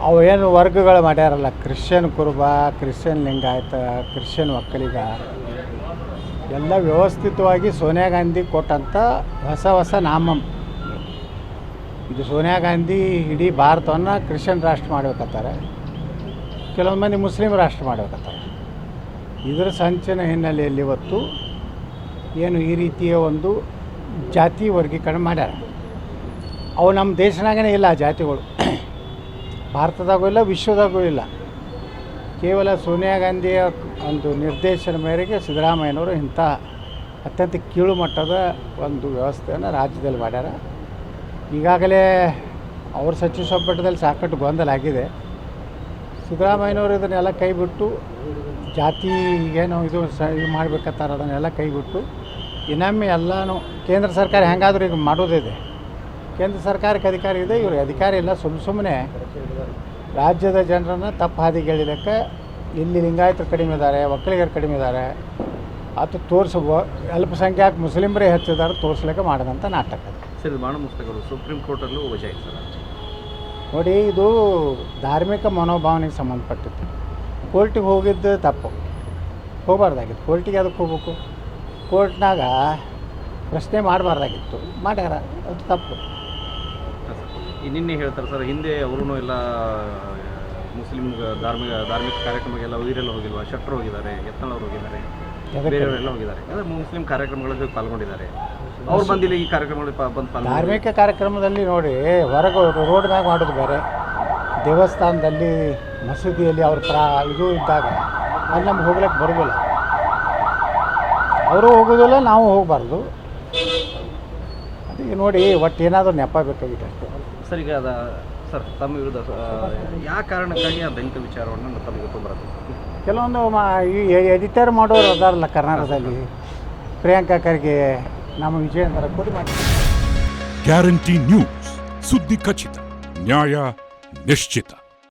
ಅವು ಏನು ವರ್ಗಗಳು ಮಾಡ್ಯಾರಲ್ಲ, ಕ್ರಿಶ್ಚಿಯನ್ ಕುರುಬ, ಕ್ರಿಶ್ಚಿಯನ್ ಲಿಂಗಾಯತ, ಕ್ರಿಶ್ಚಿಯನ್ ಒಕ್ಕಲಿಗ, ಎಲ್ಲ ವ್ಯವಸ್ಥಿತವಾಗಿ ಸೋನಿಯಾ ಗಾಂಧಿ ಕೊಟ್ಟಂಥ ಹೊಸ ನಾಮಂ. ಇದು ಸೋನಿಯಾ ಗಾಂಧಿ ಇಡೀ ಭಾರತವನ್ನು ಕ್ರಿಶ್ಚಿಯನ್ ರಾಷ್ಟ್ರ ಮಾಡ್ಬೇಕತ್ತಾರೆ, ಕೆಲವೊಂದು ಮಂದಿ ಮುಸ್ಲಿಂ ರಾಷ್ಟ್ರ ಮಾಡ್ಬೇಕತ್ತಾರೆ. ಇದರ ಸಂಚಿನ ಹಿನ್ನೆಲೆಯಲ್ಲಿ ಇವತ್ತು ಏನು ಈ ರೀತಿಯ ಒಂದು ಜಾತಿ ವರ್ಗೀಕರಣ ಮಾಡ್ಯಾರ. ಅವು ನಮ್ಮ ದೇಶನಾಗೇ ಇಲ್ಲ ಆ ಜಾತಿಗಳು, ಭಾರತದಾಗೂ ಇಲ್ಲ, ವಿಶ್ವದಾಗೂ ಇಲ್ಲ. ಕೇವಲ ಸೋನಿಯಾ ಗಾಂಧಿಯ ಒಂದು ನಿರ್ದೇಶನ ಮೇರೆಗೆ ಸಿದ್ದರಾಮಯ್ಯನವರು ಇಂಥ ಅತ್ಯಂತ ಕೀಳು ಮಟ್ಟದ ಒಂದು ವ್ಯವಸ್ಥೆಯನ್ನು ರಾಜ್ಯದಲ್ಲಿ ಮಾಡ್ಯಾರ. ಈಗಾಗಲೇ ಅವ್ರ ಸಚಿವ ಸಂಪುಟದಲ್ಲಿ ಸಾಕಷ್ಟು ಗೊಂದಲ ಆಗಿದೆ. ಸಿದ್ದರಾಮಯ್ಯನವರು ಇದನ್ನೆಲ್ಲ ಕೈಬಿಟ್ಟು ಜಾತಿ ಏನು ಇದು ಮಾಡಬೇಕಂತಾರೆ ಅದನ್ನೆಲ್ಲ ಕೈಬಿಟ್ಟು ಇನ್ನೊಮ್ಮೆ ಎಲ್ಲನೂ ಕೇಂದ್ರ ಸರ್ಕಾರ ಹೆಂಗಾದರೂ ಈಗ ಮಾಡೋದಿದೆ. ಕೇಂದ್ರ ಸರ್ಕಾರಕ್ಕೆ ಅಧಿಕಾರ ಇದೆ, ಇವರು ಅಧಿಕಾರ ಇಲ್ಲ. ಸುಮ್ಮನೆ ರಾಜ್ಯದ ಜನರನ್ನು ತಪ್ಪು ಹಾದಿಗೆ ಎಳಿಲಿಕ್ಕೆ ಇಲ್ಲಿ ಲಿಂಗಾಯತರು ಕಡಿಮೆ ಇದ್ದಾರೆ, ಒಕ್ಕಲಿಗರು ಕಡಿಮೆ ಇದ್ದಾರೆ, ಅದು ಅಲ್ಪಸಂಖ್ಯಾತ ಮುಸ್ಲಿಮರೇ ಹೆಚ್ಚಿದ್ದಾರೆ ತೋರಿಸ್ಲಿಕ್ಕೆ ಮಾಡಿದಂಥ ನಾಟಕ. ಸರ್, ಬಾಣ ಪುಸ್ತಕಗಳು ಸುಪ್ರೀಂ ಕೋರ್ಟಲ್ಲೂ ವಜಾ ಇದೆ ಸರ್. ನೋಡಿ, ಇದು ಧಾರ್ಮಿಕ ಮನೋಭಾವನೆಗೆ ಸಂಬಂಧಪಟ್ಟಿತ್ತು. ಕೋರ್ಟಿಗೆ ಹೋಗಿದ್ದು ತಪ್ಪು, ಹೋಗಬಾರ್ದಾಗಿತ್ತು. ಕೋರ್ಟಿಗೆ ಅದಕ್ಕೆ ಹೋಗ್ಬೇಕು, ಕೋರ್ಟ್ನಾಗ ಪ್ರಶ್ನೆ ಮಾಡಬಾರ್ದಾಗಿತ್ತು, ಮಾಡ್ಯಾರ, ಅದು ತಪ್ಪು. ನಿನ್ನೆ ಹೇಳ್ತಾರೆ ಸರ್, ಹಿಂದೆ ಅವರು ಎಲ್ಲ ಮುಸ್ಲಿಂ ಧಾರ್ಮಿಕ ಕಾರ್ಯಕ್ರಮಕ್ಕೆಲ್ಲ ವೀರೆಲ್ಲ ಹೋಗಿಲ್ವಾ, ಶೆಟ್ಟರು ಹೋಗಿದ್ದಾರೆ, ಯತ್ನಾಳ್ ಹೋಗಿದ್ದಾರೆ, ಬೇರೆಯವರೆಲ್ಲ ಹೋಗಿದ್ದಾರೆ, ಅಂದರೆ ಮುಸ್ಲಿಂ ಕಾರ್ಯಕ್ರಮಗಳಲ್ಲಿ ಪಾಲ್ಗೊಂಡಿದ್ದಾರೆ. ಅವ್ರು ಬಂದಿಲ್ಲ ಈ ಕಾರ್ಯಕ್ರಮಗಳಲ್ಲಿ ಬಂದು ಧಾರ್ಮಿಕ ಕಾರ್ಯಕ್ರಮದಲ್ಲಿ ನೋಡಿ, ಹೊರಗೆ ರೋಡ್ ಮ್ಯಾಗ ಮಾಡೋದು ಬೇರೆ, ದೇವಸ್ಥಾನದಲ್ಲಿ ಮಸೀದಿಯಲ್ಲಿ ಅವ್ರ ಇದು ಇದ್ದಾಗ ಅಲ್ಲಿ ನಮ್ಗೆ ಹೋಗ್ಲಿಕ್ಕೆ ಬರೋದಿಲ್ಲ. ಅವರು ಹೋಗೋದಿಲ್ಲ, ನಾವು ಹೋಗಬಾರ್ದು. ಅದಕ್ಕೆ ನೋಡಿ, ಒಟ್ಟು ಏನಾದರೂ ನೆಪ ಬೇಕಾಗಿದೆ ಅಷ್ಟೇ. ಸರ್, ಈಗ ಸರ್ ತಮ್ಮ ವಿರುದ್ಧ ಯಾವ ಕಾರಣಕ್ಕಾಗಿ ಆ ದೈಹಿಕ ವಿಚಾರವನ್ನು ತಮಗೆ ತೊಂಬರುತ್ತೆ? ಕೆಲವೊಂದು ಈ ಎಡಿಟರ್ ಮಾಡೋರು ಅದಾರಲ್ಲ ಕರ್ನಾಟಕದಲ್ಲಿ, ಪ್ರಿಯಾಂಕಾ ಖರ್ಗೆ, ನಮ್ಮ ವಿಜಯೇಂದ್ರ ಕೂಡಿ ಮಾಡಿ. ಗ್ಯಾರಂಟಿ ನ್ಯೂಸ್, ಸುದ್ದಿ ಖಚಿತ, ನ್ಯಾಯ ನಿಶ್ಚಿತ.